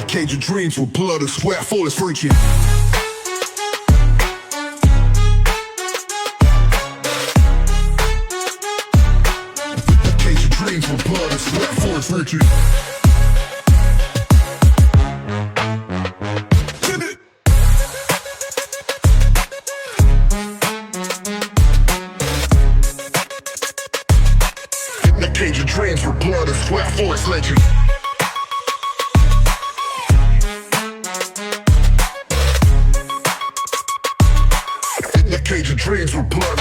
Cage of dreams with blood and sweat for its virtue. Cage of dreams with blood and sweat for its virtue. The cage of dreams with blood and sweat for its virtue. Cage of dreams with blood